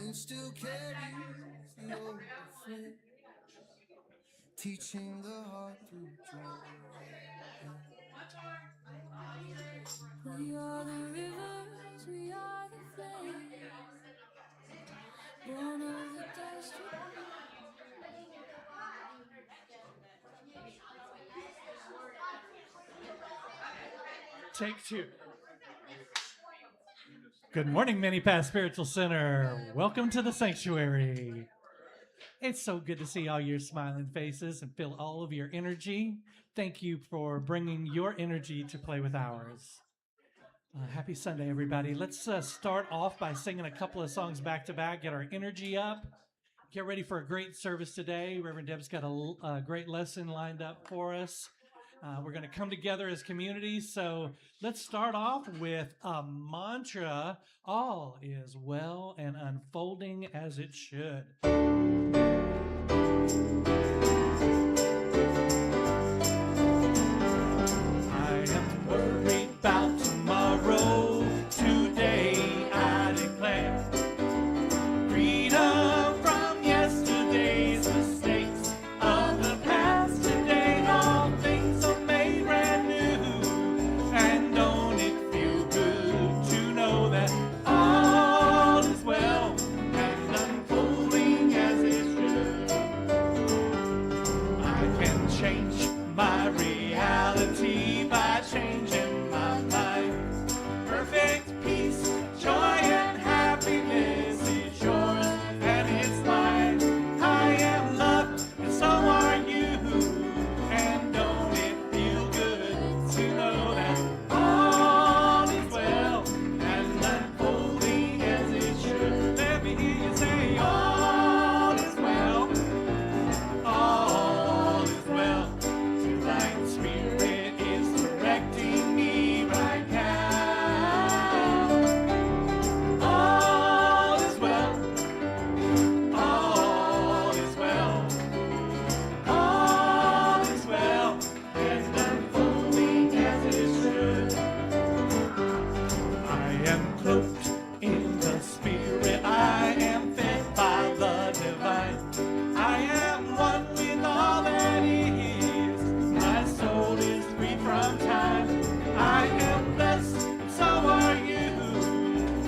and still carries the old flame, teaching the heart through joy. We are the rivers, we are the flames, born of the dust. Take two. Good morning, Mini Path Spiritual Center. Welcome to the sanctuary. It's so good to see all your smiling faces and feel all of your energy. Thank you for bringing your energy to play with ours. Happy Sunday, everybody. Let's start off by singing a couple of songs back to back, get our energy up. Get ready for a great service today. Reverend Deb's got a great lesson lined up for us. We're going to come together as community. So let's start off with a mantra. All is well and unfolding as it should. I am worried about tomorrow. Today I declare freedom from yesterday's mistakes of the past. Today all things are made brand new. And don't it feel good to know that all is well and unfolding as it should? I can change my reality by changing my mind. Perfect peace, joy, and happiness is yours and it's mine. I am loved and so are you. And don't it feel good to know that all is well and unfolding as it should? Let me hear you say all is well. All is well. Divine Spirit is directing me right now. All is well. All is well. All is well and unfolding as it should. I am cloaked in the Spirit. I am fed by the divine. I am one with all that is. My soul is free from time. I am blessed, so are you.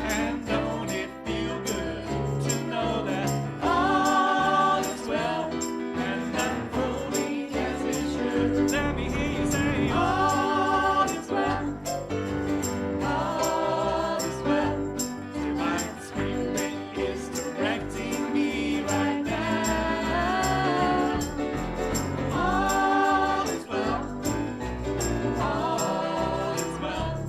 And don't it feel good to know that all is well and unfolding as it should? Let me hear you say all is well. All is well. Divine Spirit is directing me right now. All is well. All is well.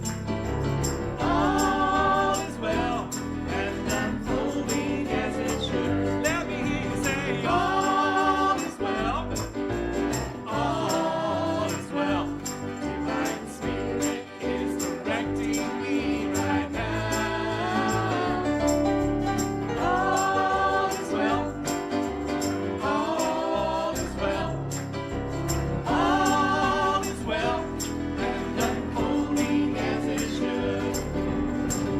All is well and unfolding as it should. Let me hear you say all is well. All is well. Divine Spirit is directing me right now. All is well. All is well. All is well and unfolding as it should.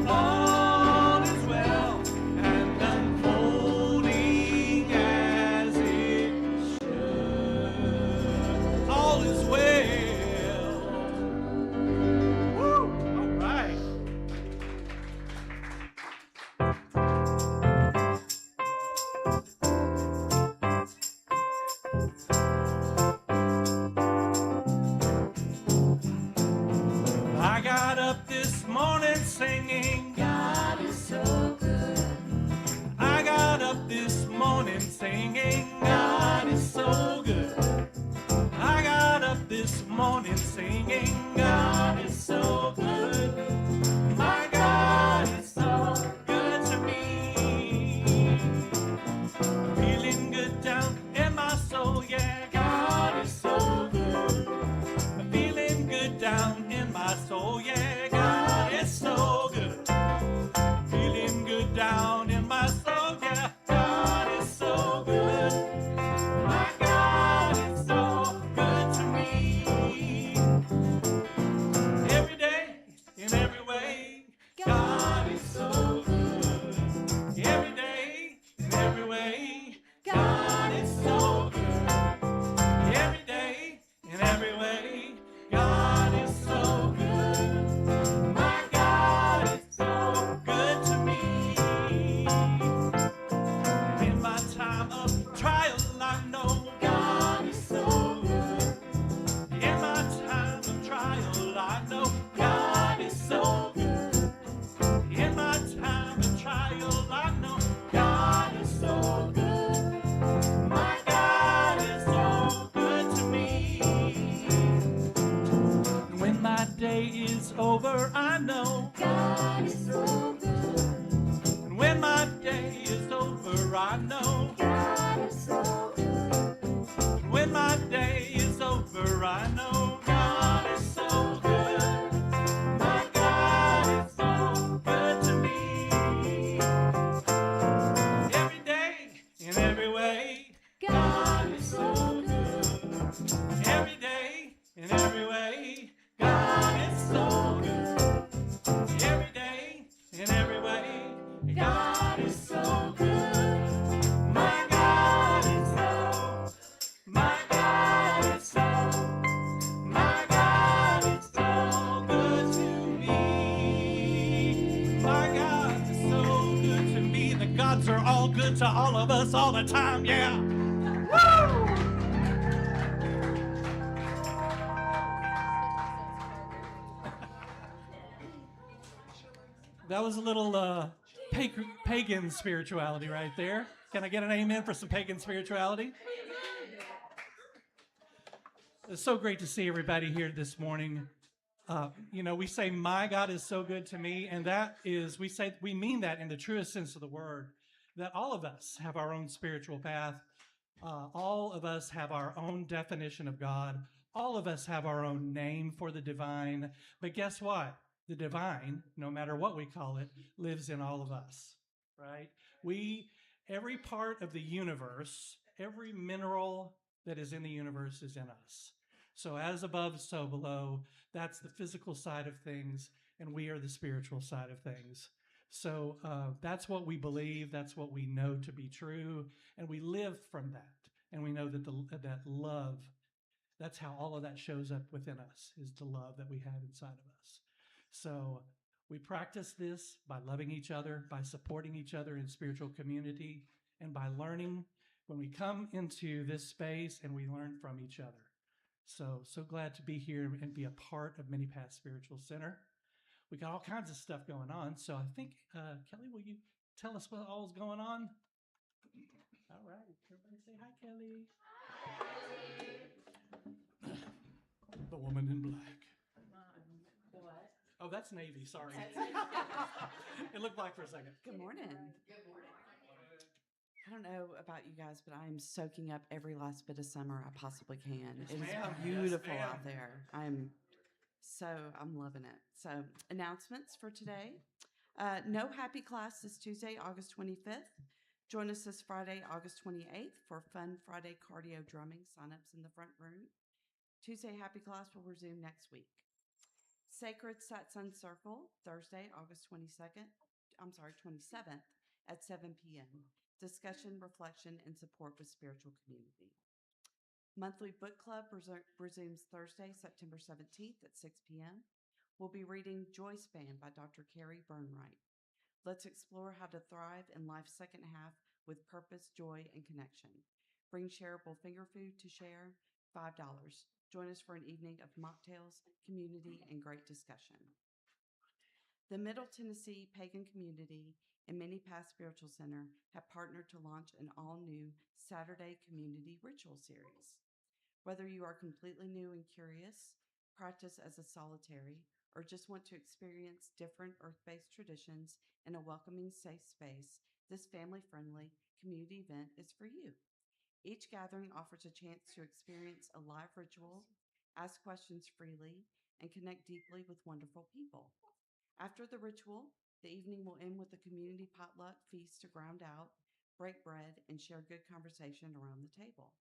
All is well and unfolding as it should. All is well. Woo! All right. I got up this morning singing, God is so good. I got up this morning singing, God is so good. I got up this morning singing, God is so good. My God is so good to me. Feeling good down in my soul, yeah, God is so good. I'm feeling good down in my soul, yeah, God is so good. Feeling good down in my soul, yeah, God is so good. My God is so good to me. Every day, in every way, God is so good. Every day, over, I know God is so good. and when my day is over, I know God is so good. and when my day is over, I know God is so good. My God is so good to me. Every day, in every way, God is so good. every day, in every way, God is so good. Every day, in every way, God is so good. My God is so, my God is so, my God is so good to me. My God is so good to me. The gods are all good to all of us all the time, yeah. That was a little pagan spirituality right there. Can I get an amen for some pagan spirituality? It's so great to see everybody here this morning. We say, my God is so good to me. And that is, we mean that in the truest sense of the word, that all of us have our own spiritual path. All of us have our own definition of God. All of us have our own name for the divine. But guess what? The divine, no matter what we call it, lives in all of us, right? Every part of the universe, every mineral that is in the universe is in us. So as above, so below, that's the physical side of things, and we are the spiritual side of things. So that's what we believe, that's what we know to be true, and we live from that. And we know that that love, that's how all of that shows up within us, is the love that we have inside of us. So we practice this by loving each other, by supporting each other in spiritual community, and by learning when we come into this space and we learn from each other. So glad to be here and be a part of Mini Path Spiritual Center. We got all kinds of stuff going on. So I think, Kelly, will you tell us what all is going on? All right. Everybody say hi, Kelly. The woman in black. The what? Oh, that's navy. Sorry. It looked black for a second. Good morning. I don't know about you guys, but I'm soaking up every last bit of summer I possibly can. Yes, It is ma'am. beautiful Yes, ma'am. out there. I'm loving it. So, announcements for today. No happy class this Tuesday, August 25th. Join us this Friday, August 28th for Fun Friday Cardio Drumming signups in the front room. Tuesday happy class will resume next week. Sacred Satsang Circle, Thursday, August 27th at 7 p.m. Discussion, reflection, and support with spiritual community. Monthly book club resumes Thursday, September 17th at 6 p.m. We'll be reading Joy Span by Dr. Carrie Burnright. Let's explore how to thrive in life's second half with purpose, joy, and connection. Bring shareable finger food to share, $5. Join us for an evening of mocktails, community, and great discussion. The Middle Tennessee Pagan Community and Mini Path Spiritual Center have partnered to launch an all-new Saturday Community Ritual Series. Whether you are completely new and curious, practice as a solitary, or just want to experience different earth-based traditions in a welcoming, safe space, this family-friendly community event is for you. Each gathering offers a chance to experience a live ritual, ask questions freely, and connect deeply with wonderful people. After the ritual, the evening will end with a community potluck feast to ground out, break bread, and share good conversation around the table.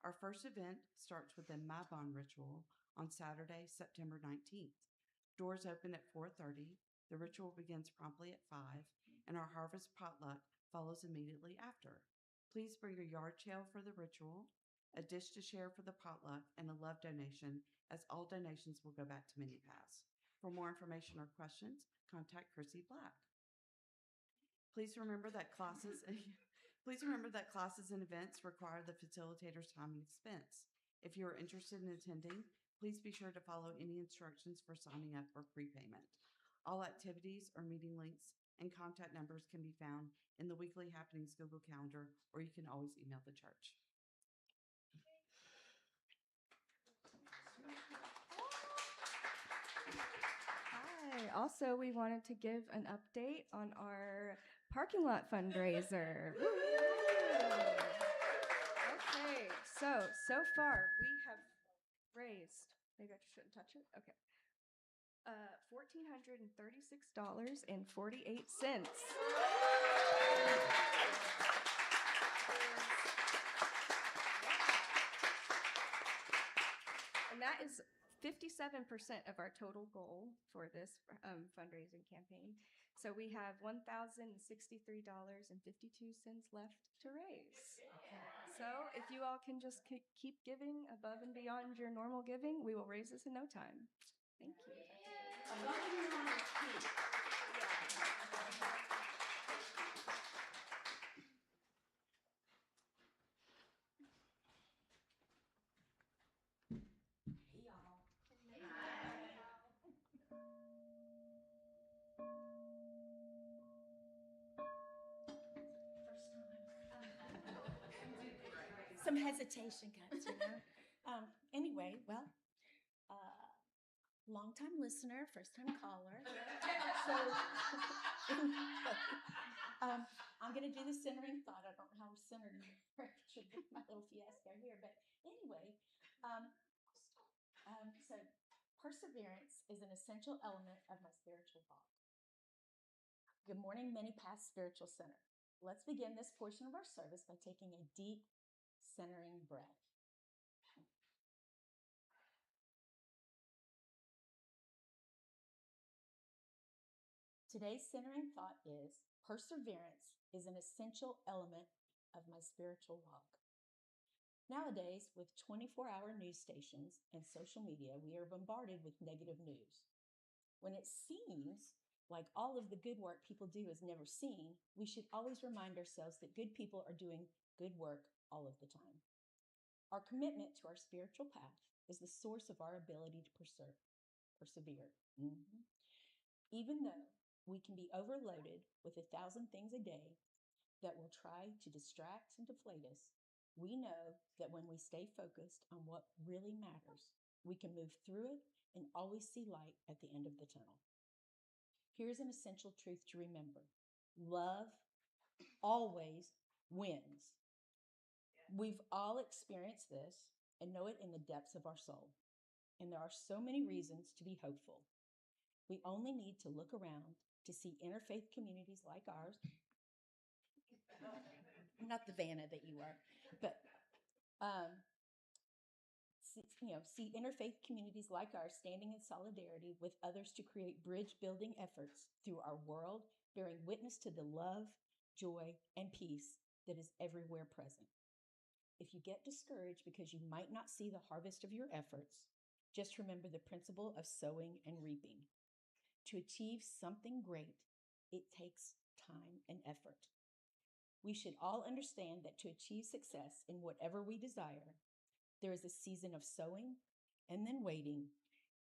Our first event starts with the Mabon ritual on Saturday, September 19th. Doors open at 4:30. The ritual begins promptly at 5, and our harvest potluck follows immediately after. Please bring a yard sale for the ritual, a dish to share for the potluck, and a love donation, as all donations will go back to Mini Paths. For more information or questions, contact Chrissy Black. Please remember that classes and events require the facilitator's time and expense. If you are interested in attending, please be sure to follow any instructions for signing up or prepayment. All activities or meeting links and contact numbers can be found in the Weekly Happenings Google Calendar, or you can always email the church. also, we wanted to give an update on our parking lot fundraiser. Okay, so far we have raised, maybe I shouldn't touch it. Okay. $1,436.48. And that is 57% of our total goal for this fundraising campaign. So we have $1,063.52 left to raise. So if you all can just keep giving above and beyond your normal giving, we will raise this in no time. Thank you. Some hesitation comes, Anyway, well, long-time listener, first-time caller. So, I'm going to do the centering thought. I don't know how centered should be my little fiasco here, but anyway, so perseverance is an essential element of my spiritual walk. Good morning, Many Paths Spiritual Center. Let's begin this portion of our service by taking a deep centering breath. Today's centering thought is perseverance is an essential element of my spiritual walk. Nowadays, with 24-hour news stations and social media, we are bombarded with negative news. When it seems like all of the good work people do is never seen, we should always remind ourselves that good people are doing good work all of the time. Our commitment to our spiritual path is the source of our ability to persevere. Even though we can be overloaded with 1,000 things a day that will try to distract and deflate us, we know that when we stay focused on what really matters, we can move through it and always see light at the end of the tunnel. Here's an essential truth to remember. Love always wins. We've all experienced this and know it in the depths of our soul. And there are so many reasons to be hopeful. We only need to look around to see interfaith communities like ours. I'm not the Vanna that you are, but see interfaith communities like ours standing in solidarity with others to create bridge-building efforts through our world, bearing witness to the love, joy, and peace that is everywhere present. If you get discouraged because you might not see the harvest of your efforts, just remember the principle of sowing and reaping. To achieve something great, it takes time and effort. We should all understand that to achieve success in whatever we desire, there is a season of sowing and then waiting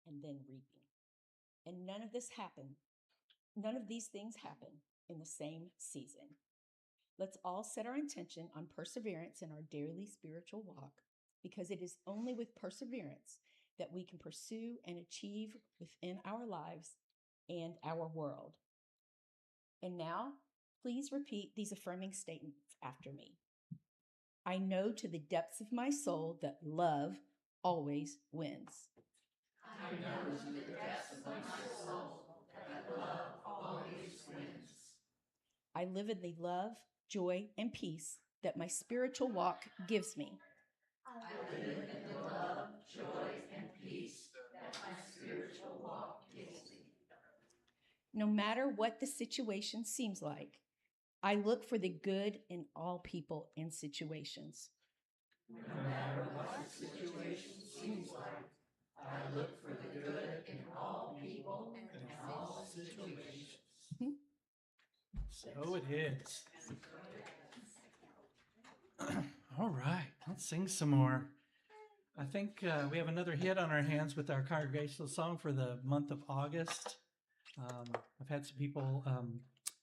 and then reaping. And none of these things happen in the same season. Let's all set our intention on perseverance in our daily spiritual walk, because it is only with perseverance that we can pursue and achieve within our lives and our world. And now, please repeat these affirming statements after me. I know to the depths of my soul that love always wins. I know to the depths of my soul that love always wins. I live in the love, joy, and peace that my spiritual walk gives me. I live in the love, joy, and peace that my spiritual walk gives me. No matter what the situation seems like, I look for the good in all people and situations. No matter what the situation seems like, I look for the good in all people and all situations. So it is. All right, let's sing some more. I think we have another hit on our hands with our congregational song for the month of August. I've had some people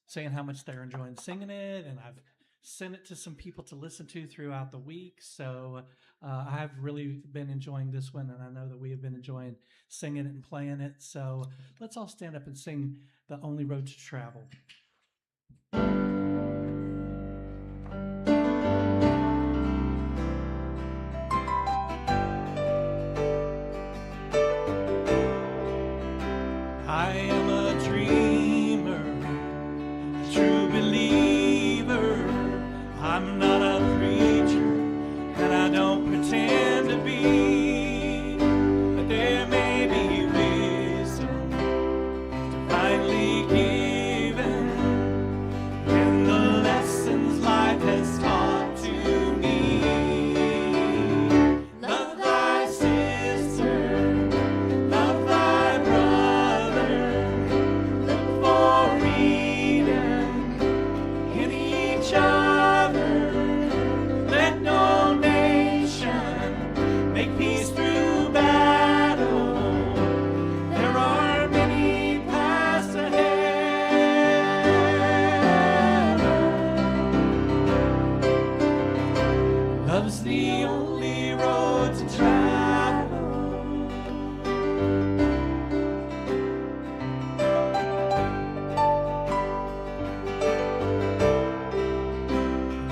saying how much they're enjoying singing it, and I've sent it to some people to listen to throughout the week. So I've really been enjoying this one, and I know that we have been enjoying singing it and playing it. So let's all stand up and sing The Only Road to Travel. I am a dreamer, a true believer. I'm not a preacher, and I don't pretend to be. But there may be wisdom divinely given in the lessons life has taught to me. Love thy sister, love thy brother, look for freedom in each other. Let no nation make peace through battle. There are many paths ahead. Love's the only road to travel.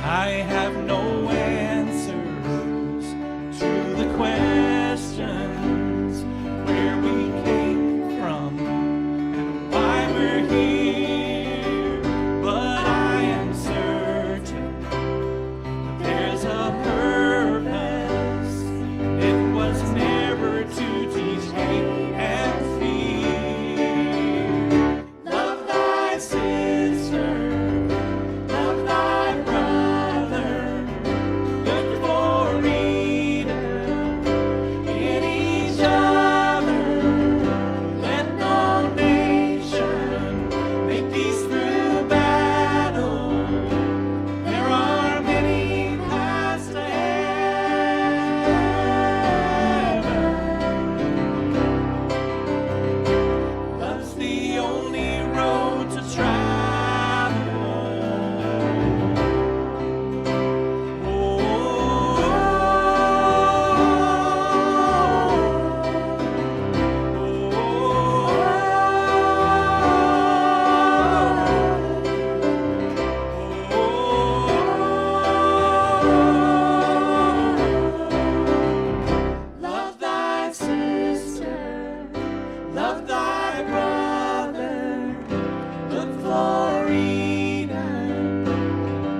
I have no answers to the questions where we came from and why we're here, but I am certain that there's a purpose. It was never to teach hate and fear. Love thy sister, love thy brother, look for freedom in each other. Let no nation make peace through battle. There are many paths to heaven. Love's the only road to travel. Love thy sister, love thy brother, look for freedom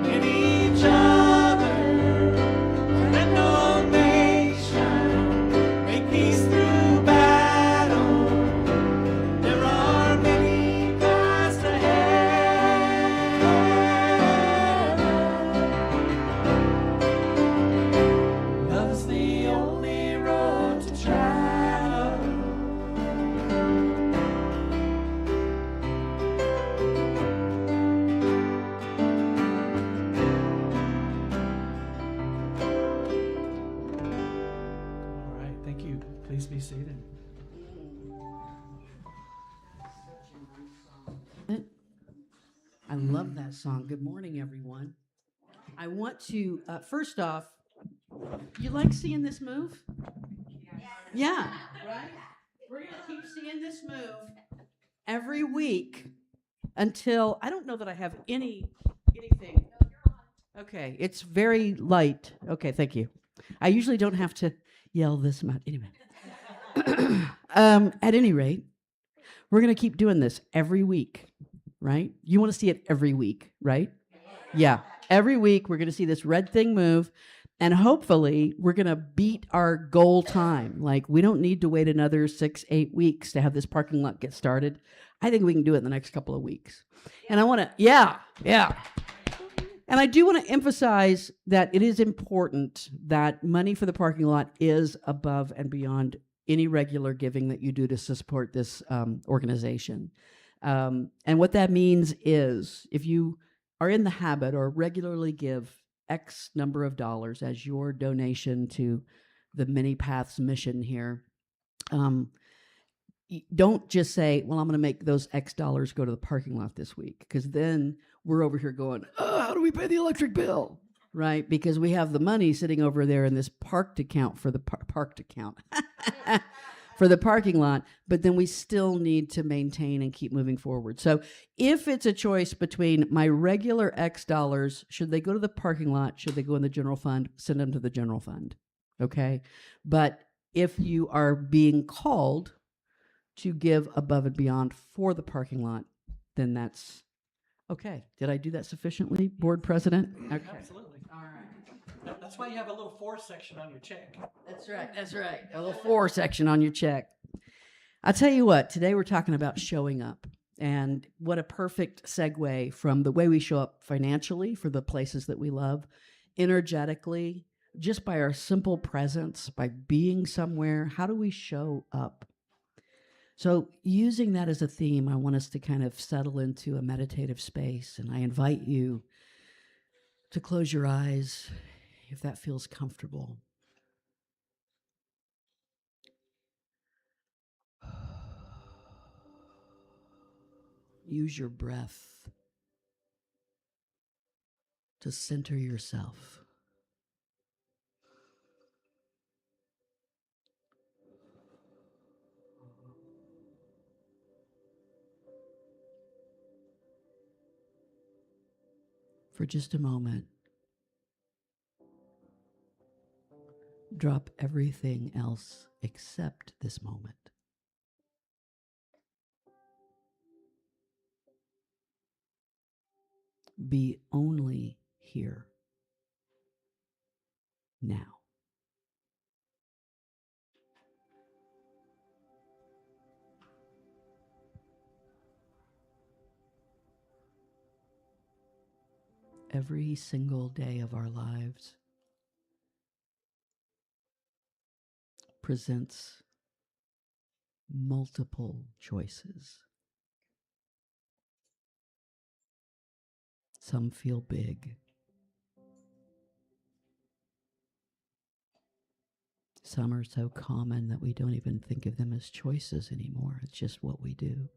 in each other. Let no nation make peace through battle. There are many paths to heaven. Love's the only road to travel. All right, thank you. Please be seated. I love that song. Good morning, everyone. I want to, first off, you like seeing this move? Yeah, right? We're going to keep seeing this move every week until, I don't know that I have anything. Okay, it's very light. Okay, thank you. I usually don't have to yell this much. Anyway. At any rate, we're going to keep doing this every week, right? You want to see it every week, right? Yeah. Every week, we're going to see this red thing move, and hopefully, we're going to beat our goal time. Like, we don't need to wait another 6-8 weeks to have this parking lot get started. I think we can do it in the next couple of weeks. And I want to, yeah. And I do want to emphasize that it is important that money for the parking lot is above and beyond any regular giving that you do to support this organization. And what that means is if you are in the habit or regularly give X number of dollars as your donation to the Many Paths mission here, don't just say, well, I'm going to make those X dollars go to the parking lot this week, because then we're over here going, how do we pay the electric bill? Right? Because we have the money sitting over there in this parked account for the parked account for the parking lot, but then we still need to maintain and keep moving forward. So if it's a choice between my regular X dollars, should they go to the parking lot? Should they go in the general fund? Send them to the general fund. Okay. But if you are being called to give above and beyond for the parking lot, then that's okay. Did I do that sufficiently, board president? Okay. Absolutely. All right. That's why you have a little 4 section on your check. That's right. That's right. A little 4 section on your check. I'll tell you what, today we're talking about showing up. And what a perfect segue from the way we show up financially for the places that we love, energetically, just by our simple presence, by being somewhere. How do we show up? So, using that as a theme, I want us to kind of settle into a meditative space. And I invite you to close your eyes if that feels comfortable. Use your breath to center yourself. For just a moment, drop everything else except this moment. Be only here now. Every single day of our lives presents multiple choices. Some feel big. Some are so common that we don't even think of them as choices anymore. It's just what we do.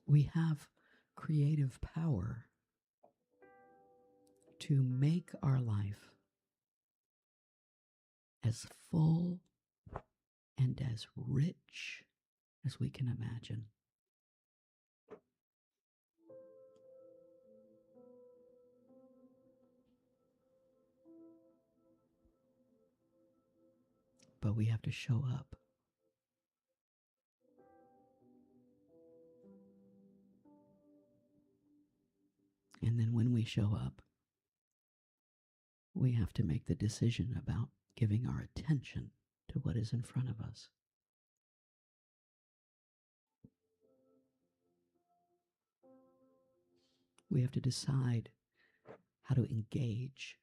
We have creative power to make our life as full and as rich as we can imagine. But we have to show up. And then when we show up, we have to make the decision about giving our attention to what is in front of us. We have to decide how to engage.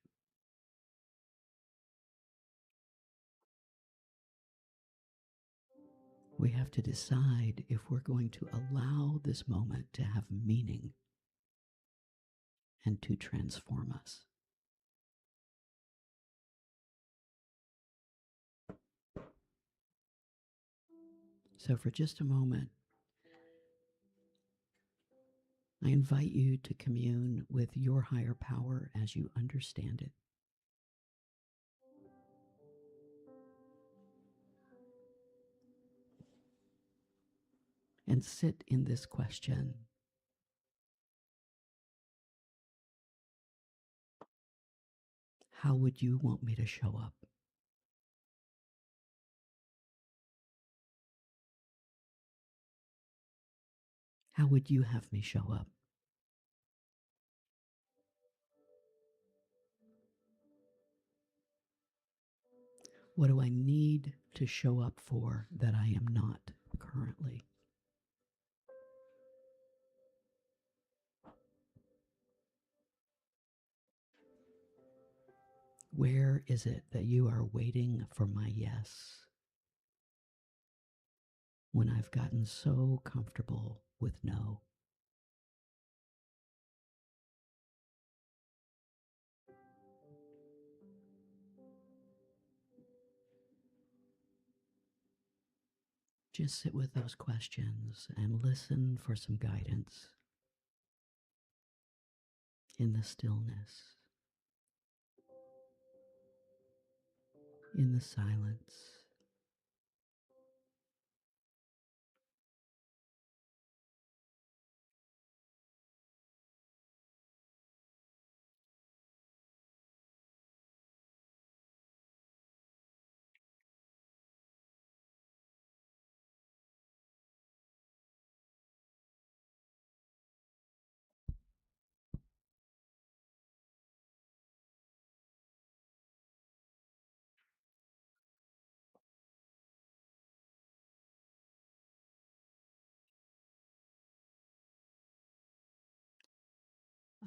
We have to decide if we're going to allow this moment to have meaning and to transform us. So for just a moment, I invite you to commune with your higher power as you understand it. And sit in this question. How would you want me to show up? How would you have me show up? What do I need to show up for that I am not currently? Where is it that you are waiting for my yes when I've gotten so comfortable with no? Just sit with those questions and listen for some guidance in the stillness, in the silence.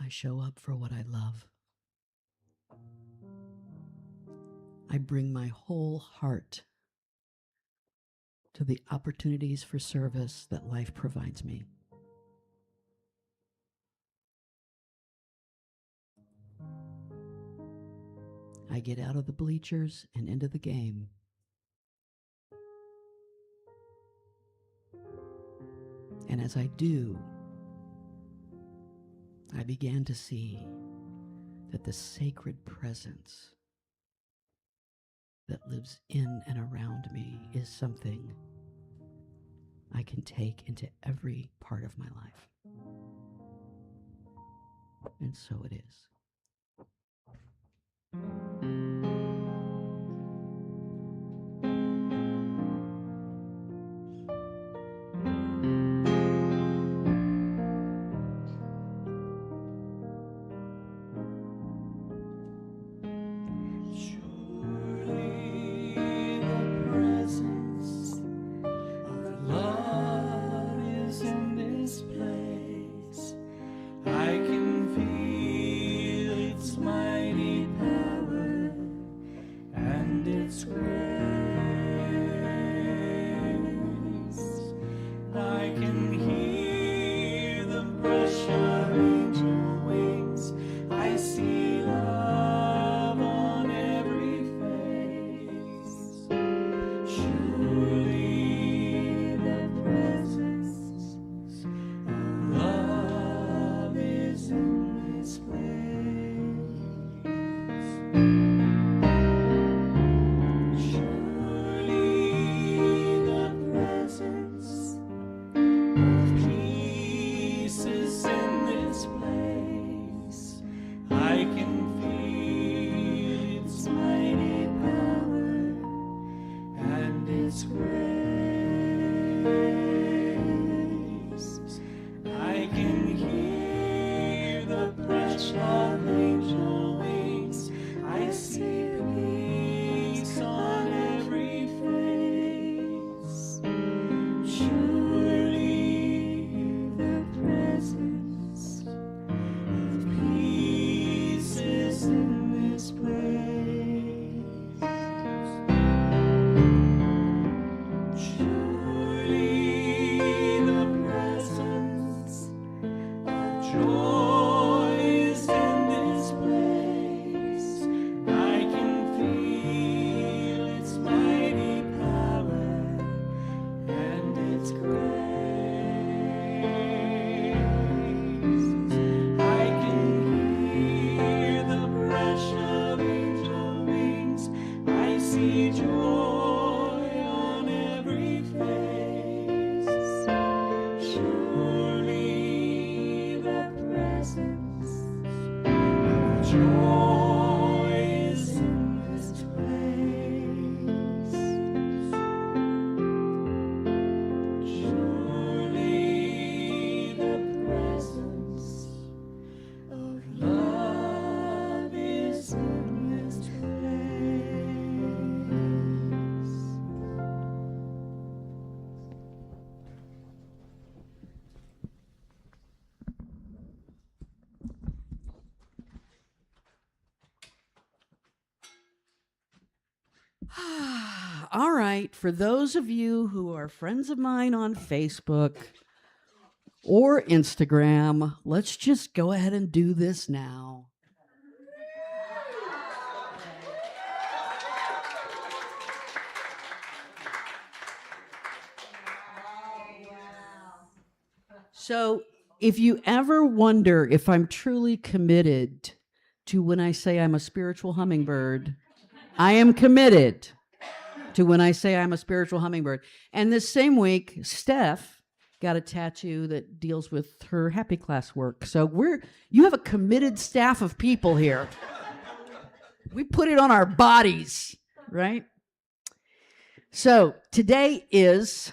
I show up for what I love. I bring my whole heart to the opportunities for service that life provides me. I get out of the bleachers and into the game. And as I do, I began to see that the sacred presence that lives in and around me is something I can take into every part of my life. And so it is. Surely the presence of love is in this place. I can feel its mighty power and its grace. I can hear the brush of angel wings. I see love on every face. Surely the presence of love is in this place. Surely the presence of peace is in this place. I can feel its mighty power and its grace. I can hear the brush of angel wings. I see peace on every face. Surely the presence of peace is in this place. Surely the presence of joy is in this place. I can feel its mighty power and its grace. I can hear the brush of angel wings. I see joy on every face. Surely the presence of joy is in this place. Surely the presence of love is in this place. All right. For those of you who are friends of mine on Facebook or Instagram, let's just go ahead and do this now. So if you ever wonder if I'm truly committed to when I say I'm a spiritual hummingbird, I am committed to when I say I'm a spiritual hummingbird. And this same week, Steph got a tattoo that deals with her happy class work. So you have a committed staff of people here. We put it on our bodies, right? So today is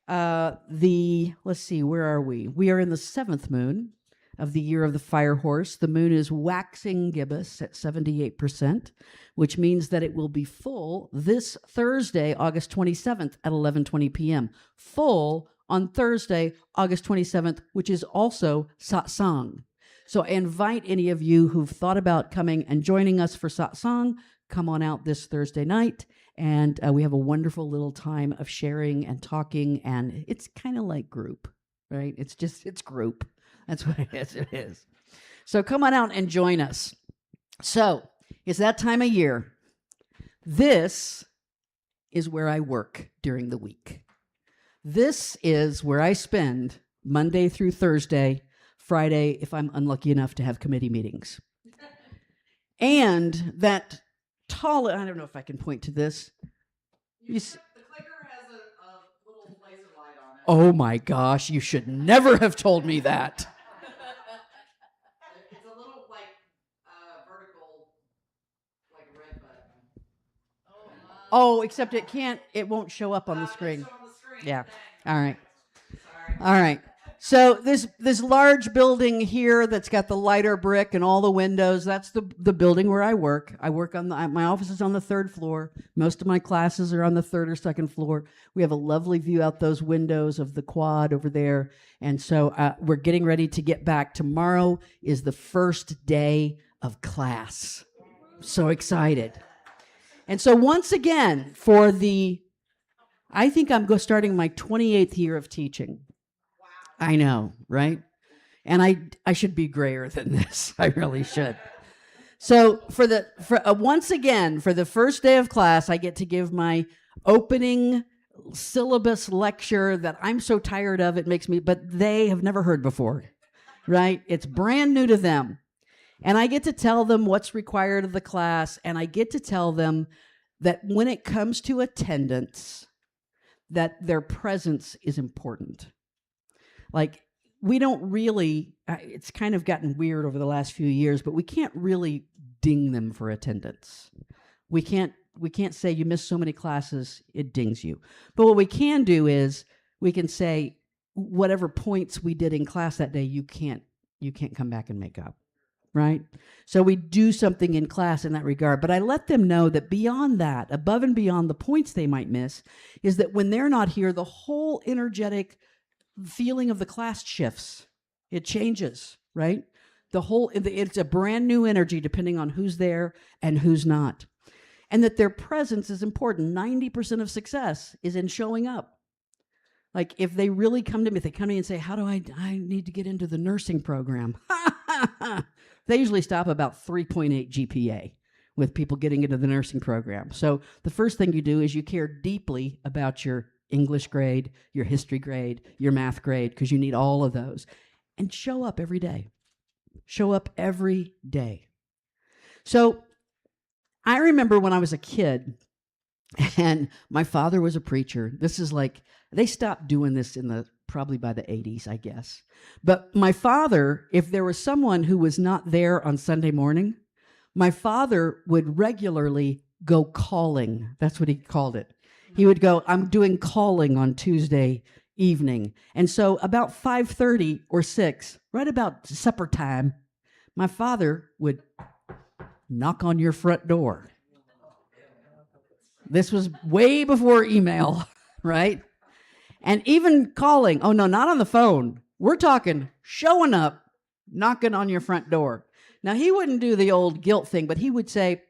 let's see, where are we? We are in the 7th moon of the year of the fire horse. The moon is waxing gibbous at 78%, which means that it will be full this Thursday, August 27th at 11:20 p.m. Full on Thursday, August 27th, which is also satsang. So I invite any of you who've thought about coming and joining us for satsang, come on out this Thursday night. And we have a wonderful little time of sharing and talking, and it's kind of like group, right? It's group. That's what it is. So come on out and join us. So it's that time of year. This is where I work during the week. This is where I spend Monday through Thursday, Friday, if I'm unlucky enough to have committee meetings. And that tall, I don't know if I can point to this. The clicker has a little laser light on it. Oh my gosh, you should never have told me that. It's a little vertical, red button. Oh, except it won't show up on the screen. Yeah. All right. Sorry. All right. So this large building here that's got the lighter brick and all the windows, that's the building where I work. I work my office is on the 3rd floor. Most of my classes are on the 3rd or 2nd floor. We have a lovely view out those windows of the quad over there. And so we're getting ready to get back. Tomorrow is the first day of class. So excited. And so once again, I think I'm starting my 28th year of teaching. I know, right? And I should be grayer than this. I really should. So once again, for the first day of class, I get to give my opening syllabus lecture that I'm so tired of, but they have never heard before, right? It's brand new to them. And I get to tell them what's required of the class, and I get to tell them that when it comes to attendance, that their presence is important. We don't really, it's kind of gotten weird over the last few years, but we can't really ding them for attendance. We can't say you missed so many classes, it dings you. But what we can do is we can say whatever points we did in class that day, you can't come back and make up, right? So we do something in class in that regard. But I let them know that beyond that, above and beyond the points they might miss, is that when they're not here, the whole energetic feeling of the class shifts. It changes, right? It's a brand new energy depending on who's there and who's not. And that their presence is important. 90% of success is in showing up. If they really come to me, if they come to me and say, how do I need to get into the nursing program? They usually stop about 3.8 GPA with people getting into the nursing program. So the first thing you do is you care deeply about your English grade, your history grade, your math grade, because you need all of those. And show up every day. Show up every day. So I remember when I was a kid, and my father was a preacher. This is they stopped doing this probably by the 80s, I guess. But my father, if there was someone who was not there on Sunday morning, my father would regularly go calling. That's what he called it. He would go, I'm doing calling on Tuesday evening. And so about 5:30 or 6, right about supper time, my father would knock on your front door. This was way before email, right? And even calling, oh no, not on the phone. We're talking showing up, knocking on your front door. Now, he wouldn't do the old guilt thing, but he would say,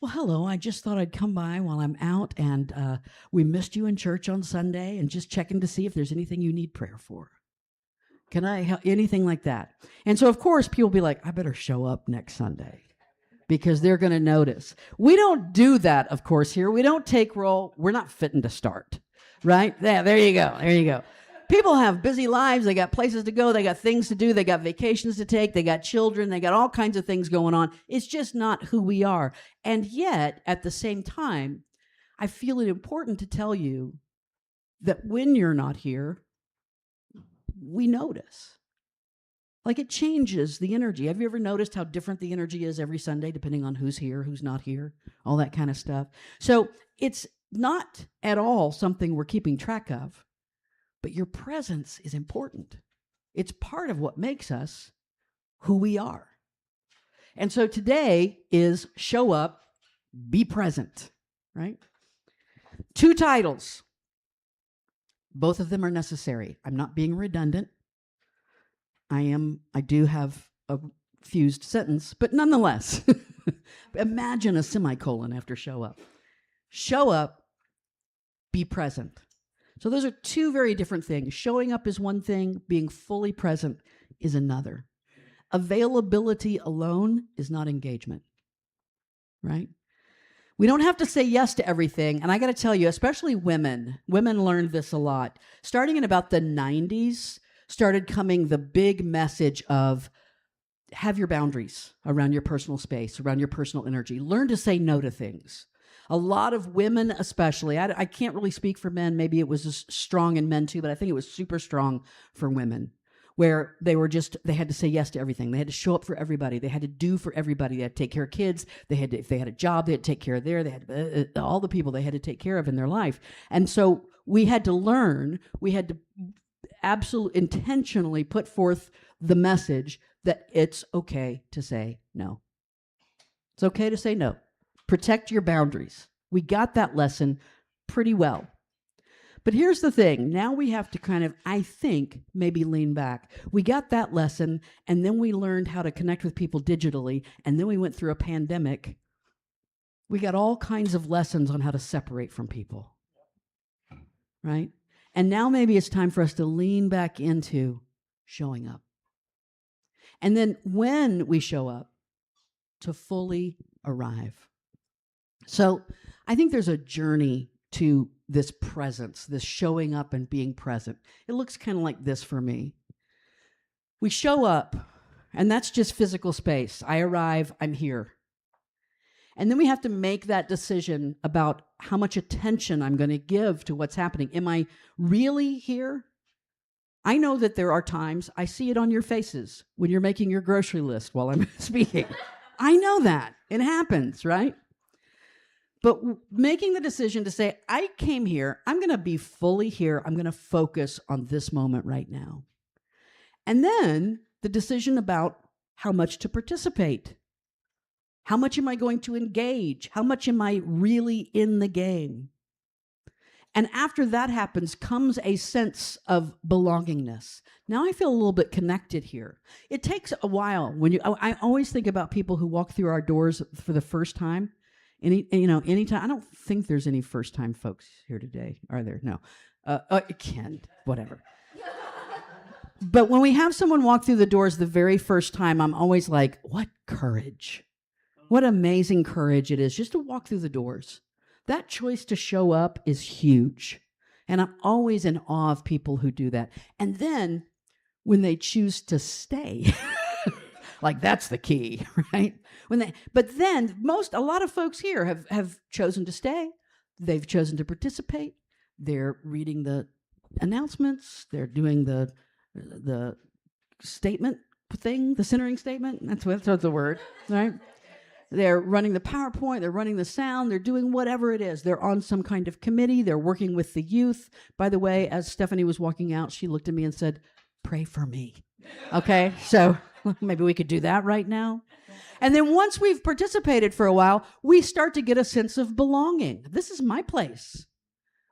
well, hello, I just thought I'd come by while I'm out, and we missed you in church on Sunday, and just checking to see if there's anything you need prayer for. Can I help? Anything like that. And so, of course, people will be like, I better show up next Sunday because they're going to notice. We don't do that, of course, here. We don't take roll. We're not fitting to start, right? There you go. There you go. People have busy lives. They got places to go. They got things to do. They got vacations to take. They got children. They got all kinds of things going on. It's just not who we are. And yet, at the same time, I feel it important to tell you that when you're not here, we notice. Like it changes the energy. Have you ever noticed how different the energy is every Sunday, depending on who's here, who's not here, all that kind of stuff? So it's not at all something we're keeping track of, but your presence is important. It's part of what makes us who we are. And so today is Show Up, Be Present, right? 2 titles. Both of them are necessary. I'm not being redundant. I do have a fused sentence, but nonetheless, imagine a semicolon after show up. Show up, be present. So those are 2 very different things. Showing up is one thing, being fully present is another. Availability alone is not engagement, right? We don't have to say yes to everything. And I got to tell you, especially women learned this a lot. Starting in about the 90s, started coming the big message of have your boundaries around your personal space, around your personal energy. Learn to say no to things. A lot of women especially, I can't really speak for men, maybe it was as strong in men too, but I think it was super strong for women, where they had to say yes to everything. They had to show up for everybody. They had to do for everybody. They had to take care of kids. If they had a job, they had to take care of they had all the people they had to take care of in their life. And so we had to learn, we had to absolutely intentionally put forth the message that it's okay to say no. It's okay to say no. Protect your boundaries. We got that lesson pretty well. But here's the thing. Now we have to kind of, I think, maybe lean back. We got that lesson, and then we learned how to connect with people digitally, and then we went through a pandemic. We got all kinds of lessons on how to separate from people, right? And now maybe it's time for us to lean back into showing up. And then when we show up, to fully arrive. So I think there's a journey to this presence, this showing up and being present. It looks kind of like this for me. We show up, and that's just physical space. I arrive, I'm here. And then we have to make that decision about how much attention I'm going to give to what's happening. Am I really here? I know that there are times, I see it on your faces when you're making your grocery list while I'm speaking. I know that. It happens, right? But making the decision to say, I came here, I'm going to be fully here, I'm going to focus on this moment right now. And then the decision about how much to participate. How much am I going to engage? How much am I really in the game? And after that happens comes a sense of belongingness. Now I feel a little bit connected here. It takes a while. I always think about people who walk through our doors for the first time. Anytime. I don't think there's any first-time folks here today, are there? No. Ken, whatever. But when we have someone walk through the doors the very first time, I'm always like, what courage. What amazing courage it is just to walk through the doors. That choice to show up is huge. And I'm always in awe of people who do that. And then when they choose to stay, like that's the key, right? But then a lot of folks here have chosen to stay. They've chosen to participate. They're reading the announcements. They're doing the statement thing, the centering statement. That's the word, right? They're running the PowerPoint, they're running the sound, they're doing whatever it is. They're on some kind of committee, they're working with the youth. By the way, as Stephanie was walking out, she looked at me and said, pray for me. Okay, so maybe we could do that right now. And then once we've participated for a while, we start to get a sense of belonging. This is my place.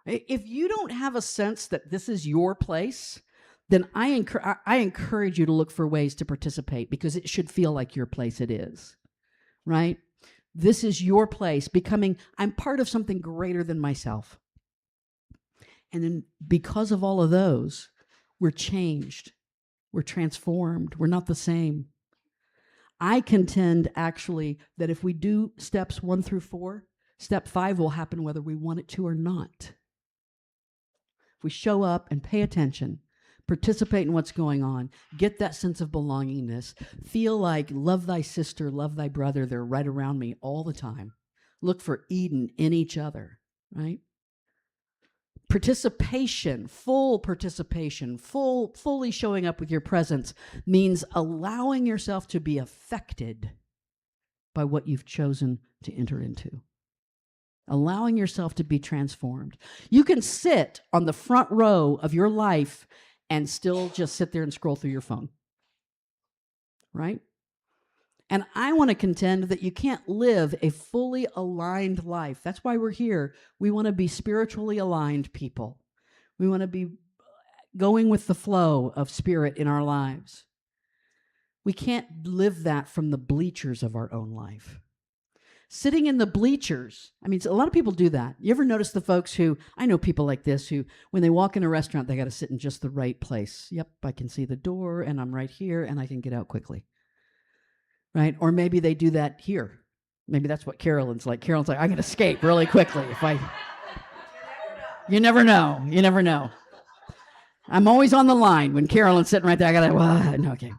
If you don't have a sense that this is your place, then I encourage you to look for ways to participate because it should feel like your place it is. Right? This is your place, I'm part of something greater than myself. And then because of all of those, we're changed. We're transformed. We're not the same. I contend actually that if we do steps 1 through 4, step 5 will happen whether we want it to or not. if we show up and pay attention, participate in what's going on, get that sense of belongingness, feel like love thy sister, love thy brother, they're right around me all the time. Look for Eden in each other, right? Participation, fully showing up with your presence means allowing yourself to be affected by what you've chosen to enter into. Allowing yourself to be transformed. You can sit on the front row of your life and still just sit there and scroll through your phone, right? And I want to contend that you can't live a fully aligned life. That's why we're here. We want to be spiritually aligned people. We want to be going with the flow of spirit in our lives. We can't live that from the bleachers of our own life. Sitting in the bleachers, I mean, a lot of people do that. You ever notice the folks who, I know people like this who, when they walk in a restaurant, they got to sit in just the right place. Yep, I can see the door and I'm right here and I can get out quickly. Right? Or maybe they do that here. Maybe that's what Carolyn's like. Carolyn's like, I can escape really quickly if I... You never know. You never know. I'm always on the line when Carolyn's sitting right there. I gotta, no, okay.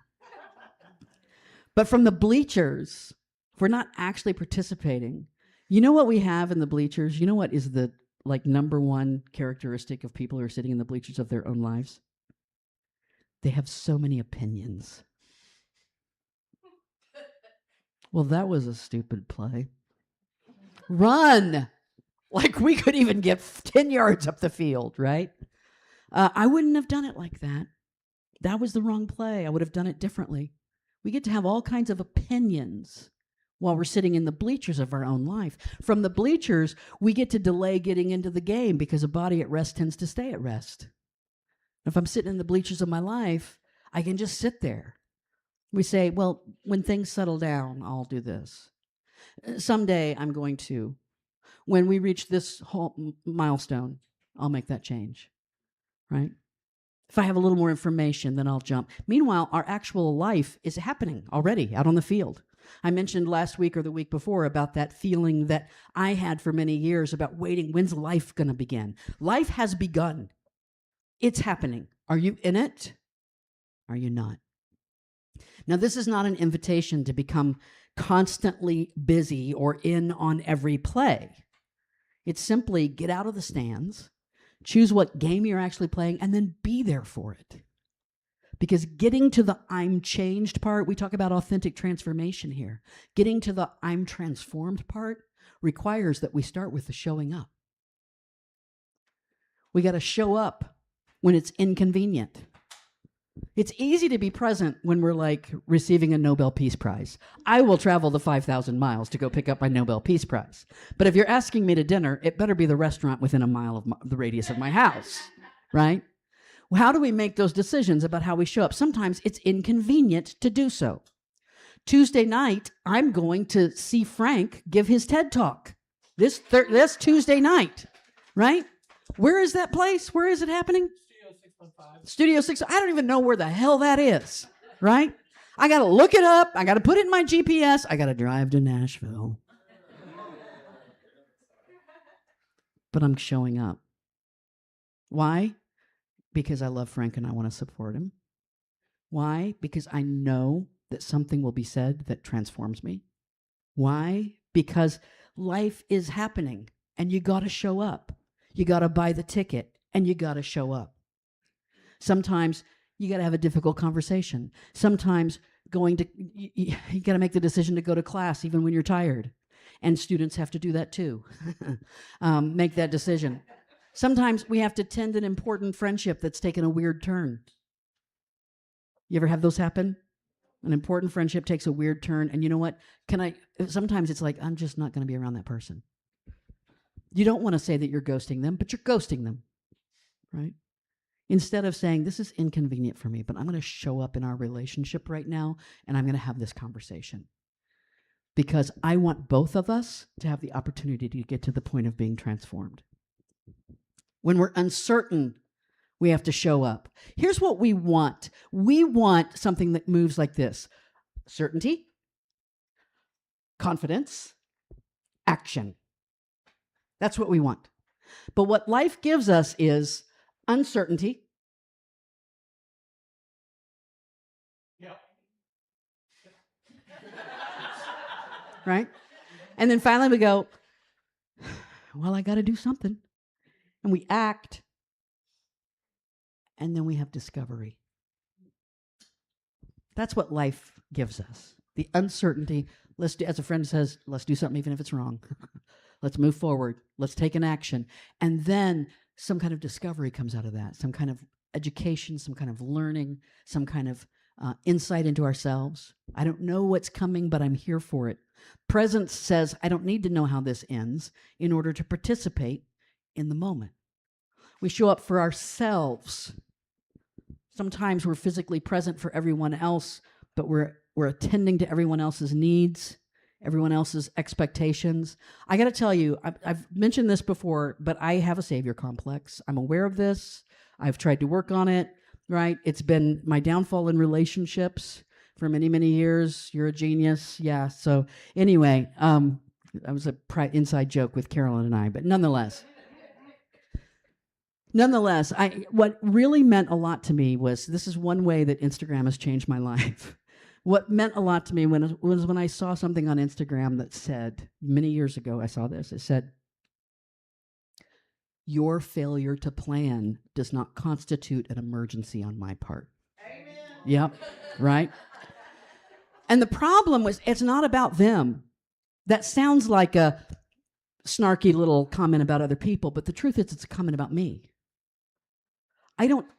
But from the bleachers, if we're not actually participating, you know what we have in the bleachers? You know what is the number one characteristic of people who are sitting in the bleachers of their own lives? They have so many opinions. Well, that was a stupid play. Run! Like we could even get 10 yards up the field, right? I wouldn't have done it like that. That was the wrong play. I would have done it differently. We get to have all kinds of opinions while we're sitting in the bleachers of our own life. From the bleachers, we get to delay getting into the game because a body at rest tends to stay at rest. If I'm sitting in the bleachers of my life, I can just sit there. We say, well, when things settle down, I'll do this. Someday I'm going to. When we reach this whole milestone, I'll make that change, right? If I have a little more information, then I'll jump. Meanwhile, our actual life is happening already out on the field. I mentioned last week or the week before about that feeling that I had for many years about waiting. When's life going to begin? Life has begun. It's happening. Are you in it? Are you not? Now, this is not an invitation to become constantly busy or in on every play. It's simply get out of the stands, choose what game you're actually playing, and then be there for it. Because getting to the I'm changed part, we talk about authentic transformation here. Getting to the I'm transformed part requires that we start with the showing up. We got to show up when it's inconvenient. It's easy to be present when we're like receiving a Nobel Peace Prize. I will travel the 5,000 miles to go pick up my Nobel Peace Prize. But if you're asking me to dinner, it better be the restaurant within a mile of the radius of my house, right? Well, how do we make those decisions about how we show up? Sometimes it's inconvenient to do so. Tuesday night, I'm going to see Frank give his TED Talk. This Tuesday night, right? Where is that place? Where is it happening? Studio 6. I don't even know where the hell that is, right? I got to look it up. I got to put it in my GPS. I got to drive to Nashville. But I'm showing up. Why? Because I love Frank and I want to support him. Why? Because I know that something will be said that transforms me. Why? Because life is happening and you got to show up. You got to buy the ticket and you got to show up. Sometimes you got to have a difficult conversation. Sometimes you got to make the decision to go to class even when you're tired. And students have to do that too. Make that decision. Sometimes we have to tend an important friendship that's taken a weird turn. You ever have those happen? An important friendship takes a weird turn, and you know what? Sometimes it's like, I'm just not going to be around that person. You don't want to say that you're ghosting them, but you're ghosting them, right? Instead of saying, this is inconvenient for me, but I'm going to show up in our relationship right now, and I'm going to have this conversation. Because I want both of us to have the opportunity to get to the point of being transformed. When we're uncertain, we have to show up. Here's what we want. We want something that moves like this: certainty, confidence, action. That's what we want. But what life gives us is uncertainty, Yep. right? And then finally we go, well, I got to do something. And we act. And then we have discovery. That's what life gives us. The uncertainty. Let's do, as a friend says, let's do something even if it's wrong. Let's move forward. Let's take an action. And then some kind of discovery comes out of that. Some kind of education, some kind of learning, some kind of insight into ourselves. I don't know what's coming, but I'm here for it. Presen says, I don't need to know how this ends in order to participate in the moment. We show up for ourselves. Sometimes we're physically present for everyone else, but we're attending to everyone else's needs, everyone else's expectations. I got to tell you, I've mentioned this before, but I have a savior complex. I'm aware of this. I've tried to work on it, right? It's been my downfall in relationships for many, many years. You're a genius. Yeah. So anyway, that was a inside joke with Carolyn and I, but nonetheless, what really meant a lot to me was, this is one way that Instagram has changed my life. What meant a lot to me was when I saw something on Instagram that said, many years ago I saw this, it said, your failure to plan does not constitute an emergency on my part. Amen. Yep, right? And the problem was, it's not about them. That sounds like a snarky little comment about other people, but the truth is it's a comment about me.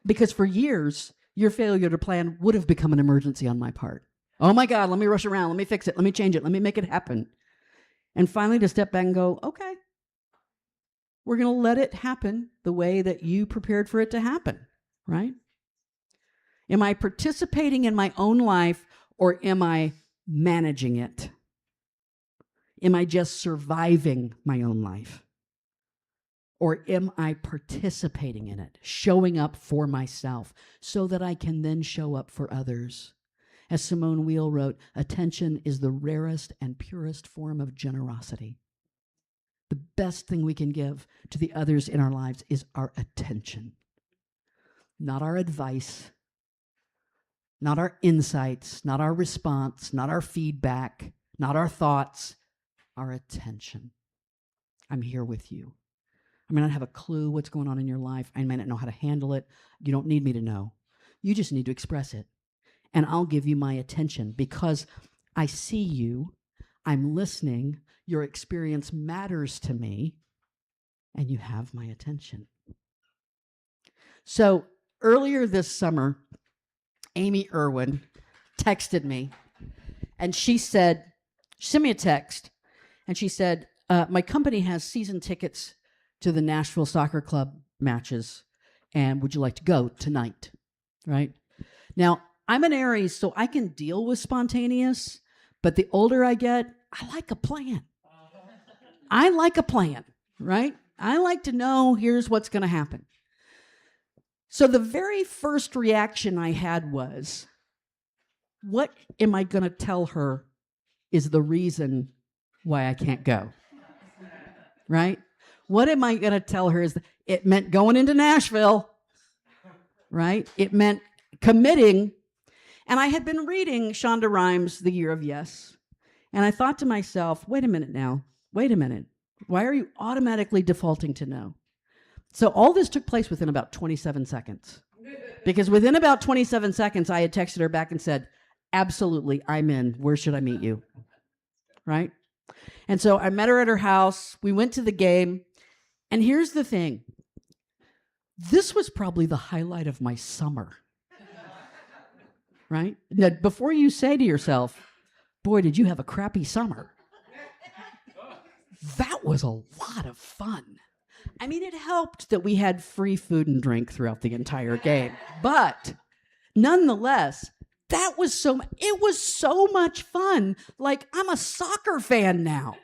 Because for years, your failure to plan would have become an emergency on my part. Oh my God, let me rush around, let me fix it, let me change it, let me make it happen. And finally to step back and go, okay, we're going to let it happen the way that you prepared for it to happen, right? Am I participating in my own life, or am I managing it? Am I just surviving my own life? Or am I participating in it, showing up for myself so that I can then show up for others? As Simone Weil wrote, attention is the rarest and purest form of generosity. The best thing we can give to the others in our lives is our attention. Not our advice, not our insights, not our response, not our feedback, not our thoughts, our attention. I'm here with you. I may not have a clue what's going on in your life. I may not know how to handle it. You don't need me to know. You just need to express it. And I'll give you my attention because I see you, I'm listening, your experience matters to me, and you have my attention. So earlier this summer, Amy Irwin texted me, and she sent me a text, and she said, my company has season tickets to the Nashville Soccer Club matches, and would you like to go tonight? Right? Now, I'm an Aries, so I can deal with spontaneous, but the older I get, I like a plan. I like a plan, right? I like to know here's what's going to happen. So the very first reaction I had was, what am I going to tell her is the reason why I can't go? Right? What am I going to tell her is it meant going into Nashville, right? It meant committing. And I had been reading Shonda Rhimes' The Year of Yes. And I thought to myself, wait a minute now. Wait a minute. Why are you automatically defaulting to no? So all this took place within about 27 seconds. Because within about 27 seconds, I had texted her back and said, absolutely, I'm in. Where should I meet you? Right? And so I met her at her house. We went to the game. And here's the thing. This was probably the highlight of my summer. Right? Now, before you say to yourself, boy, did you have a crappy summer. That was a lot of fun. I mean, it helped that we had free food and drink throughout the entire game. But nonetheless, it was so much fun. Like, I'm a soccer fan now.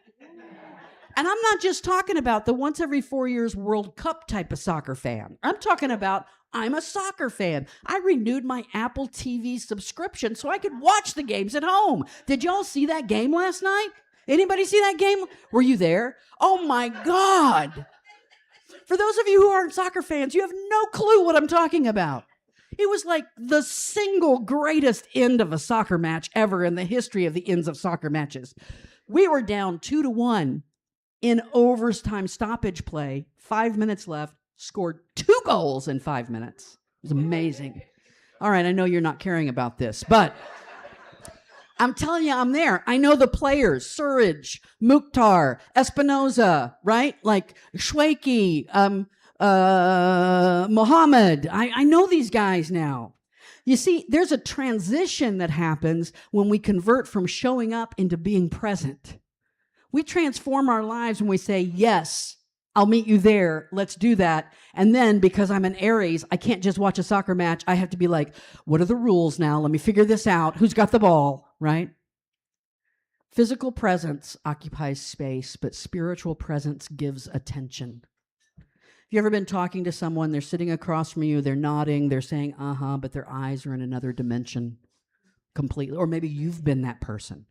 And I'm not just talking about the once every 4 years World Cup type of soccer fan. I'm talking about I'm a soccer fan. I renewed my Apple TV subscription so I could watch the games at home. Did y'all see that game last night? Anybody see that game? Were you there? Oh my God. For those of you who aren't soccer fans, you have no clue what I'm talking about. It was like the single greatest end of a soccer match ever in the history of the ends of soccer matches. We were down 2-1 in overtime stoppage play, 5 minutes left, scored 2 goals in 5 minutes. It was amazing. All right, I know you're not caring about this, but I'm telling you, I'm there. I know the players, Surridge, Mukhtar, Espinoza, right? Like Shweki, Mohammed. I know these guys now. You see, there's a transition that happens when we convert from showing up into being present. We transform our lives when we say, yes, I'll meet you there. Let's do that. And then because I'm an Aries, I can't just watch a soccer match. I have to be like, what are the rules now? Let me figure this out. Who's got the ball, right? Physical presence occupies space, but spiritual presence gives attention. Have you ever been talking to someone, they're sitting across from you, they're nodding, they're saying, but their eyes are in another dimension completely. Or maybe you've been that person.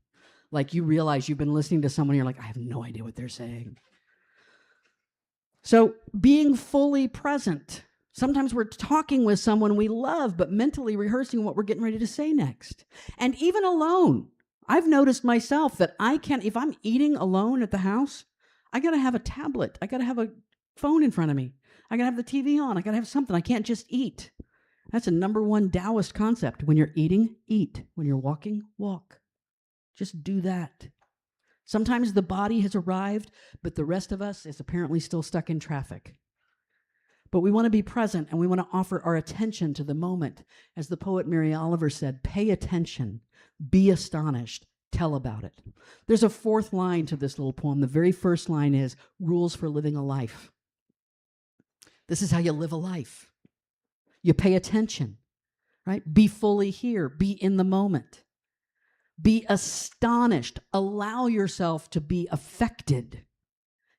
Like you realize you've been listening to someone, you're like, I have no idea what they're saying. So being fully present. Sometimes we're talking with someone we love, but mentally rehearsing what we're getting ready to say next. And even alone, I've noticed myself that I can't, if I'm eating alone at the house, I got to have a tablet. I got to have a phone in front of me. I got to have the TV on. I got to have something. I can't just eat. That's a number one Taoist concept. When you're eating, eat. When you're walking, walk. Just do that. Sometimes the body has arrived, but the rest of us is apparently still stuck in traffic. But we want to be present and we want to offer our attention to the moment. As the poet Mary Oliver said, pay attention, be astonished, tell about it. There's a fourth line to this little poem. The very first line is rules for living a life. This is how you live a life. You pay attention, right? Be fully here, be in the moment. Be astonished. Allow yourself to be affected.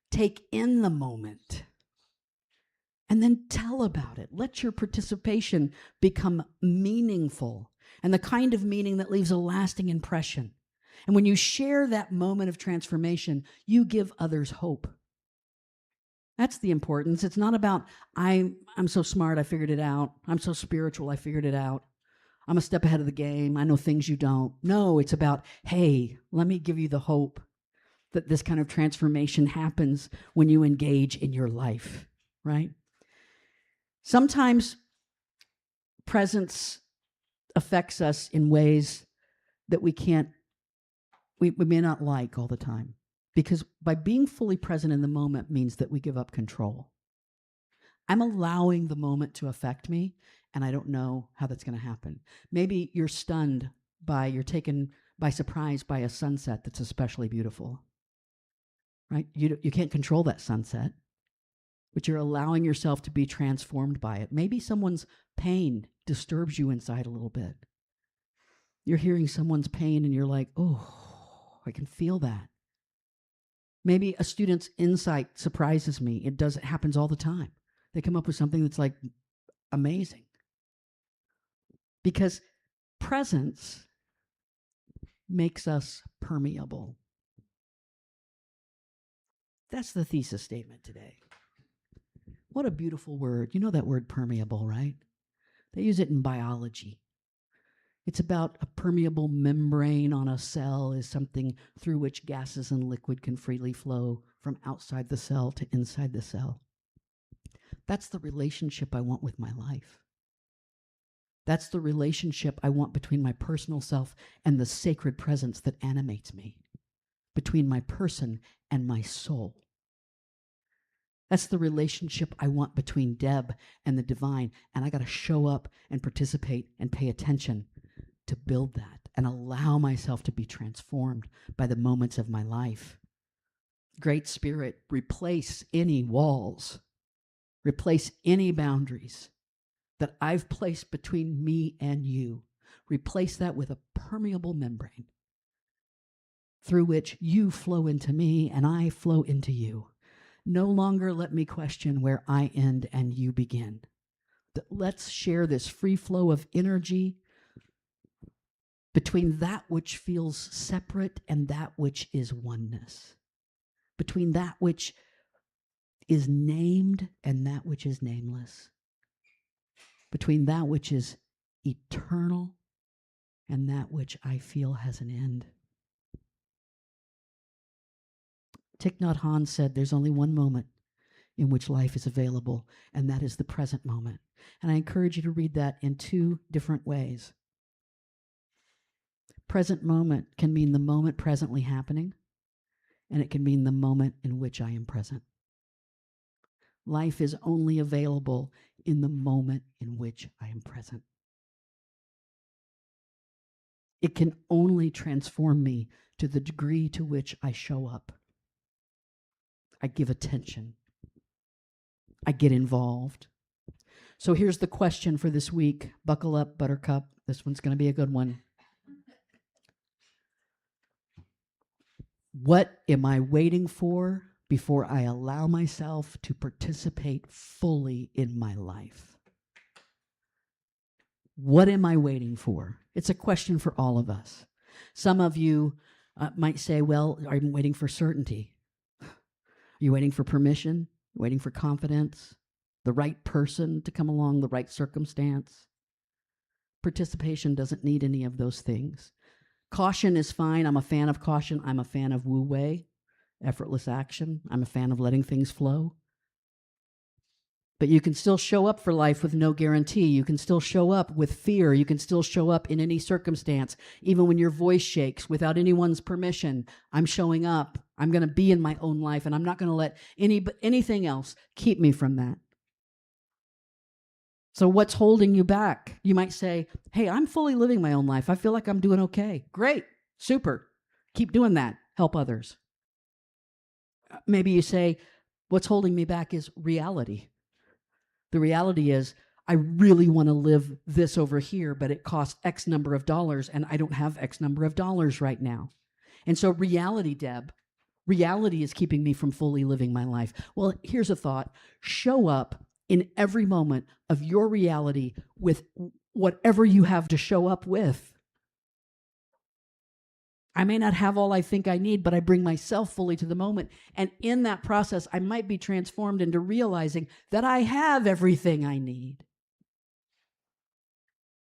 Take in the moment. And then tell about it. Let your participation become meaningful and the kind of meaning that leaves a lasting impression. And when you share that moment of transformation, you give others hope. That's the importance. It's not about, I'm so smart, I figured it out. I'm so spiritual, I figured it out. I'm a step ahead of the game. I know things you don't. No, it's about, hey, let me give you the hope that this kind of transformation happens when you engage in your life, right? Sometimes presence affects us in ways that we may not like all the time. Because by being fully present in the moment means that we give up control. I'm allowing the moment to affect me, and I don't know how that's going to happen. Maybe you're you're taken by surprise by a sunset that's especially beautiful, right? You can't control that sunset, but you're allowing yourself to be transformed by it. Maybe someone's pain disturbs you inside a little bit. You're hearing someone's pain and you're like, oh, I can feel that. Maybe a student's insight surprises me. It happens all the time. They come up with something that's like amazing. Because presence makes us permeable. That's the thesis statement today. What a beautiful word. You know that word permeable, right? They use it in biology. It's about a permeable membrane on a cell is something through which gases and liquid can freely flow from outside the cell to inside the cell. That's the relationship I want with my life. That's the relationship I want between my personal self and the sacred presence that animates me, between my person and my soul. That's the relationship I want between Deb and the divine, and I got to show up and participate and pay attention to build that and allow myself to be transformed by the moments of my life. Great Spirit, replace any walls, replace any boundaries that I've placed between me and you. Replace that with a permeable membrane through which you flow into me and I flow into you. No longer let me question where I end and you begin. Let's share this free flow of energy between that which feels separate and that which is oneness. Between that which is named and that which is nameless, between that which is eternal and that which I feel has an end. Thich Nhat Hanh said there's only one moment in which life is available, and that is the present moment. And I encourage you to read that in two different ways. Present moment can mean the moment presently happening, and it can mean the moment in which I am present. Life is only available in the moment in which I am present. It can only transform me to the degree to which I show up. I give attention. I get involved. So here's the question for this week. Buckle up, Buttercup. This one's going to be a good one. What am I waiting for before I allow myself to participate fully in my life? What am I waiting for? It's a question for all of us. Some of you might say, well, I'm waiting for certainty. Are you waiting for permission? Waiting for confidence? The right person to come along, the right circumstance? Participation doesn't need any of those things. Caution is fine. I'm a fan of caution. I'm a fan of Wu Wei, effortless action. I'm a fan of letting things flow. But you can still show up for life with no guarantee. You can still show up with fear. You can still show up in any circumstance, even when your voice shakes without anyone's permission. I'm showing up. I'm going to be in my own life, and I'm not going to let anything else keep me from that. So what's holding you back? You might say, hey, I'm fully living my own life. I feel like I'm doing okay. Great. Super. Keep doing that. Help others. Maybe you say, what's holding me back is reality. The reality is, I really want to live this over here, but it costs X number of dollars, and I don't have X number of dollars right now. And so reality, Deb, reality is keeping me from fully living my life. Well, here's a thought. Show up in every moment of your reality with whatever you have to show up with. I may not have all I think I need, but I bring myself fully to the moment. And in that process, I might be transformed into realizing that I have everything I need.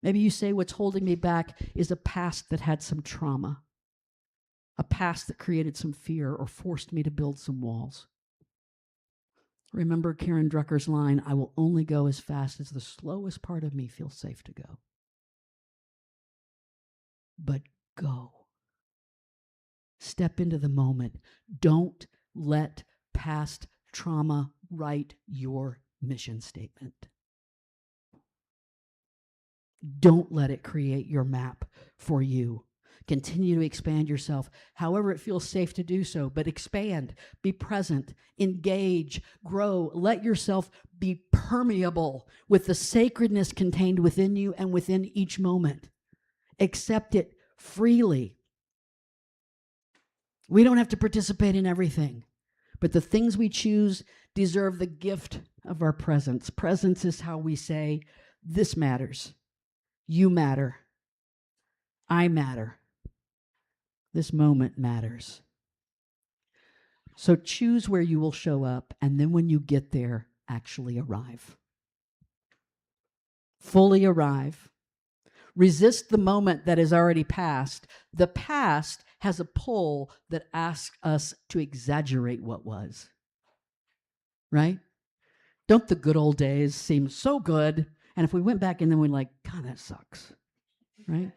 Maybe you say what's holding me back is a past that had some trauma, a past that created some fear or forced me to build some walls. Remember Karen Drucker's line, I will only go as fast as the slowest part of me feels safe to go. But go. Step into the moment. Don't let past trauma write your mission statement. Don't let it create your map for you. Continue to expand yourself however it feels safe to do so, but expand, be present, engage, grow. Let yourself be permeable with the sacredness contained within you and within each moment. Accept it freely. We don't have to participate in everything, but the things we choose deserve the gift of our presence. Presence is how we say, this matters. You matter. I matter. This moment matters. So choose where you will show up, and then when you get there, actually arrive. Fully arrive. Resist the moment that is already past. The past has a pull that asks us to exaggerate what was. Right? Don't the good old days seem so good? And if we went back and then we're like, God, that sucks. Right?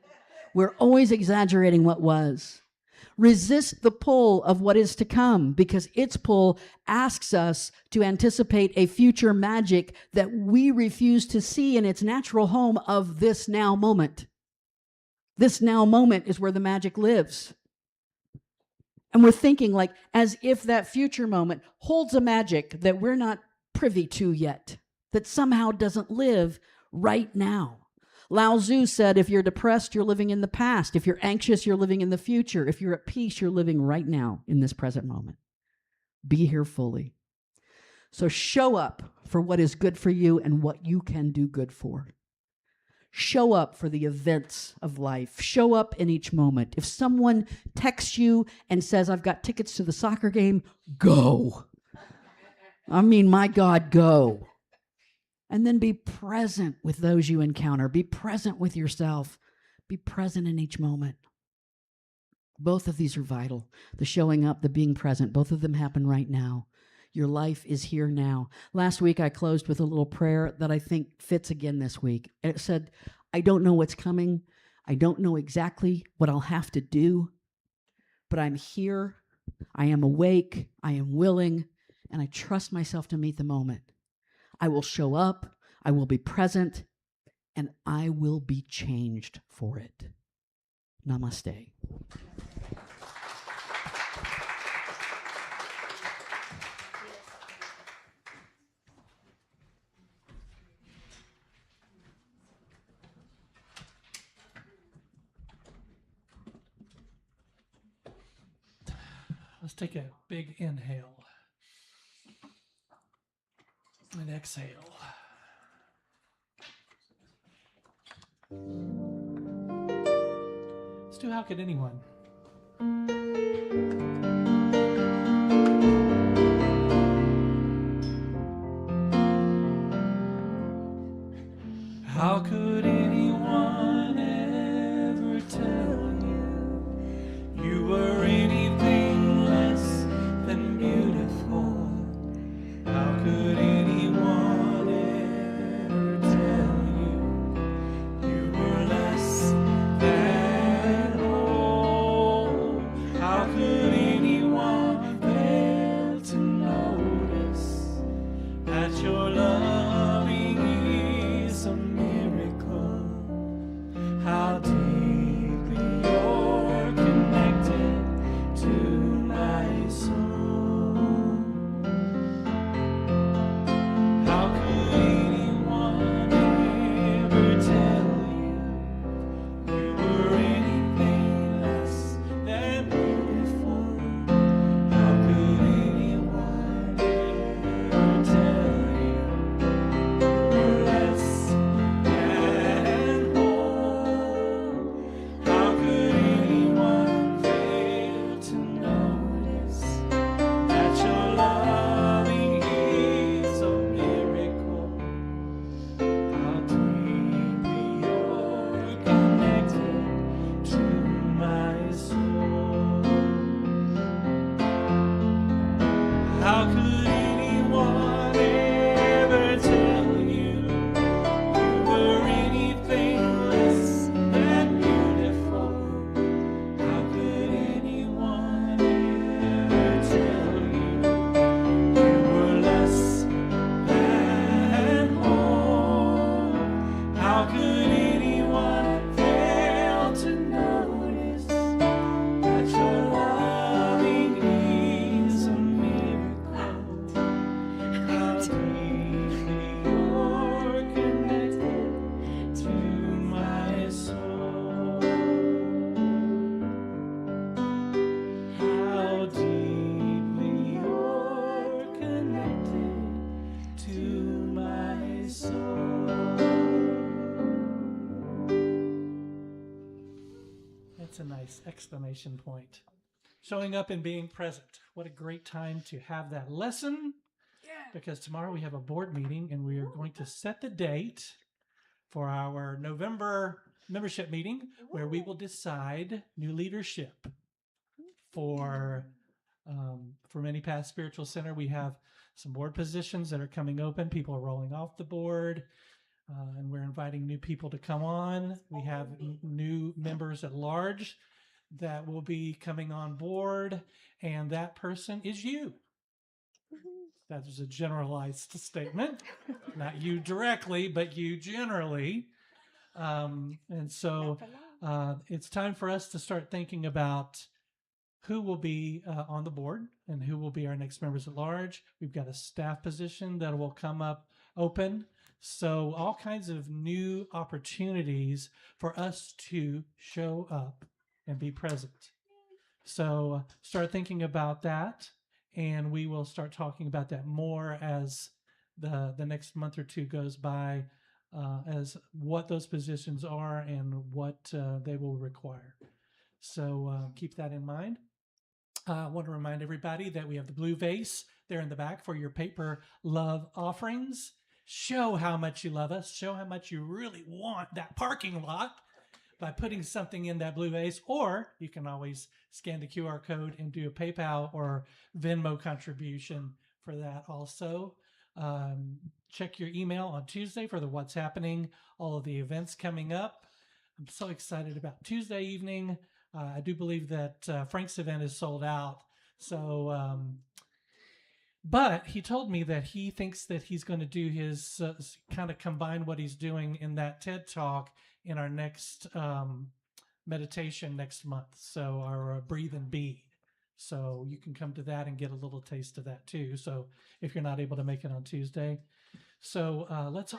We're always exaggerating what was. Resist the pull of what is to come, because its pull asks us to anticipate a future magic that we refuse to see in its natural home of this now moment. This now moment is where the magic lives. And we're thinking like as if that future moment holds a magic that we're not privy to yet, that somehow doesn't live right now. Lao Tzu said, if you're depressed, you're living in the past. If you're anxious, you're living in the future. If you're at peace, you're living right now in this present moment. Be here fully. So show up for what is good for you and what you can do good for. Show up for the events of life. Show up in each moment. If someone texts you and says, I've got tickets to the soccer game, go. I mean, my God, go. And then be present with those you encounter. Be present with yourself. Be present in each moment. Both of these are vital. The showing up, the being present, both of them happen right now. Your life is here now. Last week, I closed with a little prayer that I think fits again this week. It said, I don't know what's coming. I don't know exactly what I'll have to do, but I'm here. I am awake. I am willing, and I trust myself to meet the moment. I will show up. I will be present, and I will be changed for it. Namaste. Let's take a big inhale and exhale. Let's do How Could Anyone? How could anyone ever tell you you were anything less than beautiful? How could anyone ever tell you you were less than whole? How could anyone fail to notice that your loving is a miracle? How deeply you're connected to my soul. How could anyone ever tell you you were anything less than beautiful? How could anyone ever tell you you were less than whole? How could anyone fail to notice that your loving is a miracle? How deeply you're connected to my soul. How could anyone ever tell you you were anything less than beautiful? How could anyone ever tell you you were less than whole? How could anyone fail to notice that your loving is a miracle? How deeply you're connected to my soul. How deeply you're connected to my soul. That's a nice exclamation point. Showing up and being present. What a great time to have that lesson. Because tomorrow we have a board meeting and we are going to set the date for our November membership meeting where we will decide new leadership for Many Paths Spiritual Center. We have some board positions that are coming open. People are rolling off the board, and we're inviting new people to come on. We have new members at large that will be coming on board, and that person is you. That is a generalized statement, not you directly, but you generally. And so it's time for us to start thinking about who will be on the board and who will be our next members at large. We've got a staff position that will come up open. So all kinds of new opportunities for us to show up and be present. So start thinking about that, and we will start talking about that more as the next month or two goes by, as what those positions are and what they will require. So keep that in mind. I want to remind everybody that we have the blue vase there in the back for your paper love offerings. Show how much you love us. Show how much you really want that parking lot by putting something in that blue vase, or you can always scan the QR code and do a PayPal or Venmo contribution for that also. Check your email on Tuesday for the what's happening, all of the events coming up. I'm so excited about Tuesday evening. I do believe that Frank's event is sold out. So, but he told me that he thinks that he's going to do his kind of combine what he's doing in that TED Talk in our next meditation next month. So our Breathe and Be. So you can come to that and get a little taste of that too. So if you're not able to make it on Tuesday. So let's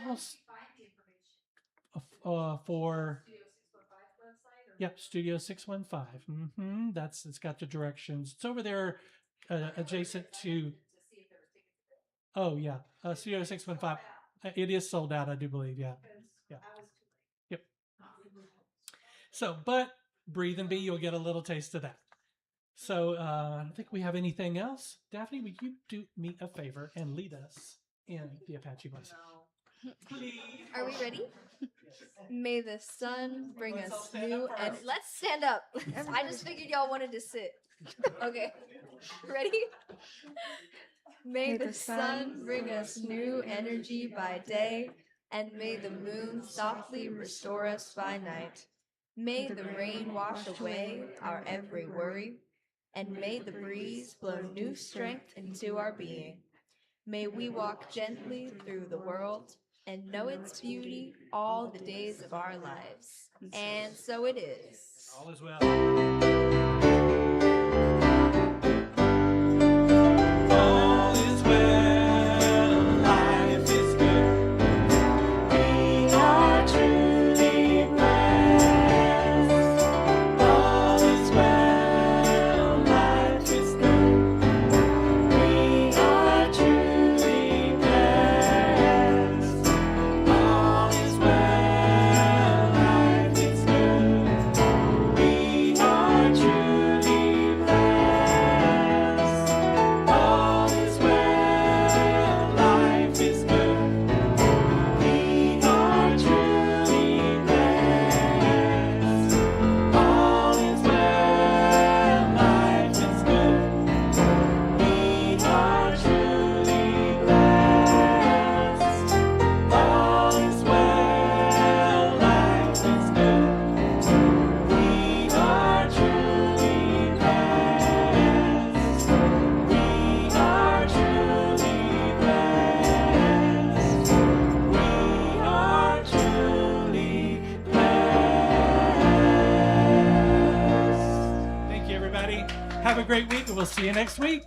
all for yep, Studio 615. It's got the directions. It's over there adjacent to. Oh yeah, Studio 615. It is sold out, I do believe. Yeah. Yep. So, but Breathe and Be, you'll get a little taste of that. So I don't think we have anything else. Daphne, would you do me a favor and lead us in the Apache blessing? Please. Are we ready? May the sun bring us new and let's stand up. I just figured y'all wanted to sit. Okay. Ready? May the sun bring us new energy by day, and may the moon softly restore us by night. May the rain wash away our every worry, and may the breeze blow new strength into our being. May we walk gently through the world and know its beauty all the days of our lives. And so it is. All is well. All is well, life is good. We are truly blessed. All is well, life is good. We are truly blessed. All is well, life is good. We are truly blessed. All is well, life is good. We are truly blessed. All is well, life is good. We are truly blessed. All is well, life is good. We are truly blessed. We are truly blessed. We are truly blessed. Thank you, everybody. Have a great week, and we'll see you next week.